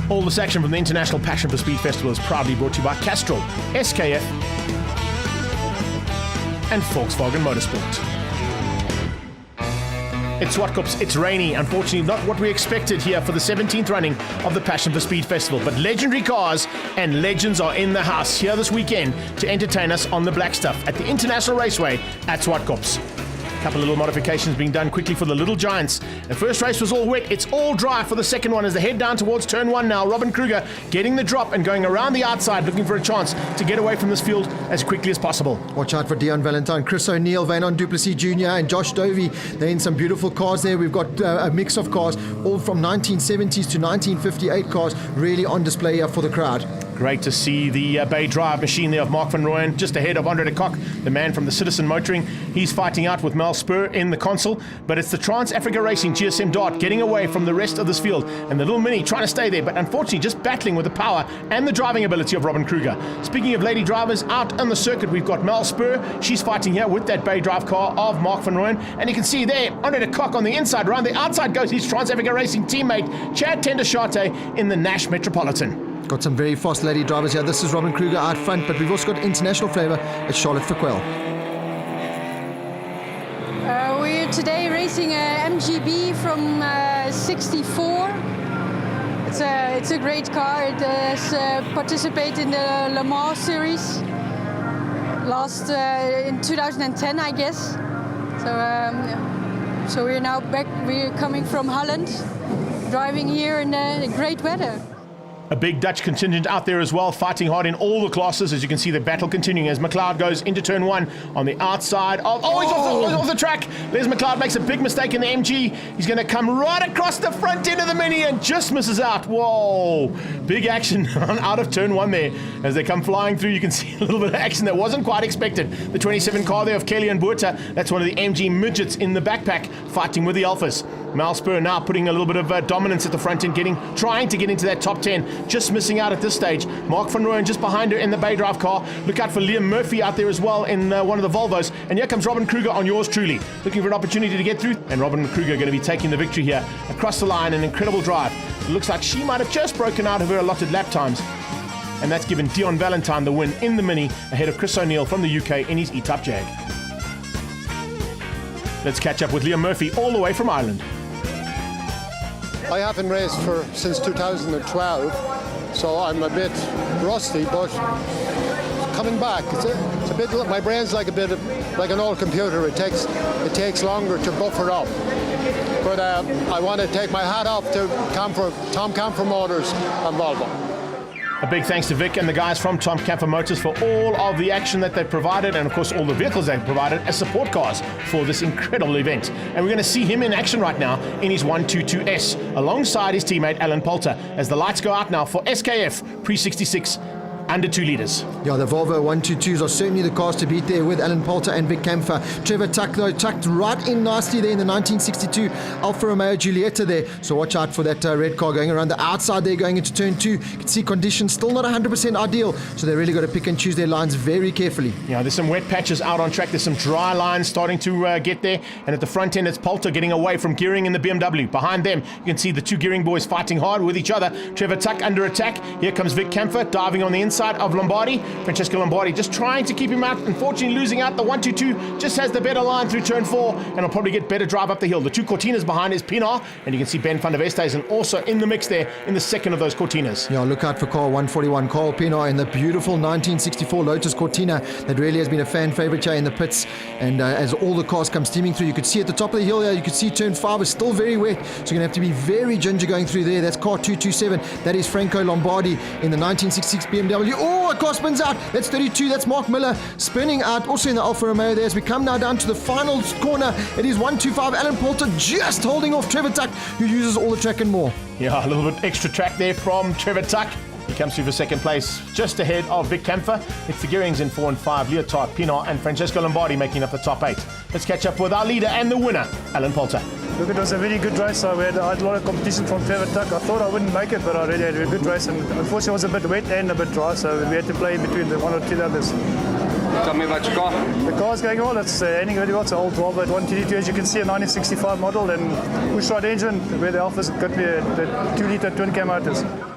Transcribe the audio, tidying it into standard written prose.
All this action from the International Passion for Speed Festival is proudly brought to you by Castrol, SKF and Volkswagen Motorsport. It's Zwartkops, it's rainy, unfortunately not what we expected here for the 17th running of the Passion for Speed Festival, but legendary cars and legends are in the house here this weekend to entertain us on the black stuff at the International Raceway at Zwartkops. A couple of little modifications being done quickly for the Little Giants. The first race was all wet, it's all dry for the second one as they head down towards turn one now. Robin Kruger getting the drop and going around the outside looking for a chance to get away from this field as quickly as possible. Watch out for Dion Valentine, Chris O'Neill, Vainon Duplessis Jr. and Josh Dovey. They're in some beautiful cars there. We've got a mix of cars, all from 1970s to 1958 cars, really on display here for the crowd. Great to see the Bay Drive machine there of Mark van Rooyen, just ahead of Andre de Kock, the man from the Citizen Motoring. He's fighting out with Mel Spur in the console, but it's the Trans-Africa Racing GSM Dart getting away from the rest of this field, and the little Mini trying to stay there, but unfortunately just battling with the power and the driving ability of Robin Kruger. Speaking of lady drivers, out on the circuit we've got Mel Spur. She's fighting here with that Bay Drive car of Mark van Rooyen, and you can see there Andre de Kock on the inside. Around the outside goes his Trans-Africa Racing teammate Chad Tendershate in the Nash Metropolitan. Got some very fast lady drivers here. This is Robin Kruger out front, but we've also got international flavour. It's Charlotte Verquel. We're today racing a MGB from 64. It's a great car. It has participated in the Le Mans series last in 2010, I guess. So we're now back. We're coming from Holland, driving here in great weather. A big Dutch contingent out there as well, fighting hard in all the classes. As you can see, the battle continuing as McLeod goes into turn one on the outside of... he's off the track. Les McLeod makes a big mistake in the MG. He's going to come right across the front end of the Mini and just misses out. Whoa. Big action out of turn one there. As they come flying through, you can see a little bit of action that wasn't quite expected. The 27 car there of Kelly and Buerta. That's one of the MG midgets in the backpack, fighting with the Alphas. Mal Spur now putting a little bit of dominance at the front end, trying to get into that top 10, just missing out at this stage. Mark van Rooyen just behind her in the Bay Drive car. Look out for Liam Murphy out there as well in one of the Volvos. And here comes Robin Kruger on yours truly, looking for an opportunity to get through. And Robin Kruger going to be taking the victory here across the line. An incredible drive. It looks like she might have just broken out of her allotted lap times. And that's given Dion Valentine the win in the Mini ahead of Chris O'Neill from the UK in his E-Type Jag. Let's catch up with Liam Murphy all the way from Ireland. I haven't raced since 2012, so I'm a bit rusty, but coming back, it's a bit. My brain's like like an old computer. It takes longer to buffer up. But I want to take my hat off to Tom Camphor Motors and Volvo. A big thanks to Vic and the guys from Tom Camphor Motors for all of the action that they've provided, and of course all the vehicles they've provided as support cars for this incredible event. And we're going to see him in action right now in his 122S alongside his teammate Alan Poulter as the lights go out now for SKF Pre-66 under 2 litres. Yeah, the Volvo 122s are certainly the cars to beat there with Alan Poulter and Vic Camphor. Trevor Tuck, though, tucked right in nicely there in the 1962 Alfa Romeo Giulietta there. So watch out for that red car going around the outside there, going into turn 2. You can see conditions still not 100% ideal, so they really got to pick and choose their lines very carefully. Yeah, there's some wet patches out on track. There's some dry lines starting to get there. And at the front end, it's Poulter getting away from Gearing in the BMW. Behind them, you can see the two Gearing boys fighting hard with each other. Trevor Tuck under attack. Here comes Vic Camphor diving on the inside of Lombardi. Francesco Lombardi just trying to keep him out, unfortunately losing out. The 122 just has the better line through turn 4 and will probably get better drive up the hill. The two Cortinas behind is Pinar, and you can see Ben van der Westhuizen also in the mix there in the second of those Cortinas. Yeah, look out for car 141 Carl Pinar in the beautiful 1964 Lotus Cortina that really has been a fan favorite here in the pits. And as all the cars come steaming through, you could see at the top of the hill here, you could see turn 5 is still very wet, so you're going to have to be very ginger going through there. That's car 227. That is Franco Lombardi in the 1966 BMW. Oh, a car spins out. That's 32. That's Mark Miller spinning out also in the Alfa Romeo there. As we come now down to the final corner, it is 125. Alan Poulter just holding off Trevor Tuck, who uses all the track and more. Yeah, a little bit extra track there from Trevor Tuck. He comes through for second place, just ahead of Vic Camphor. It's the Gearings in 4 and 5, Leotard, Pinar and Francesco Lombardi making up the top 8. Let's catch up with our leader and the winner, Alan Poulter. Look, it was a very good race. I had a lot of competition from Trevor Tuck. I thought I wouldn't make it, but I really had a good race. And unfortunately, it was a bit wet and a bit dry, so we had to play between the one or two others. Tell me about your car. The car's going well. It's handling really well. It's an old Volvo at 122, as you can see, a 1965 model, and push-rod engine, where the Alphas got me the 2-litre twin-cam motors.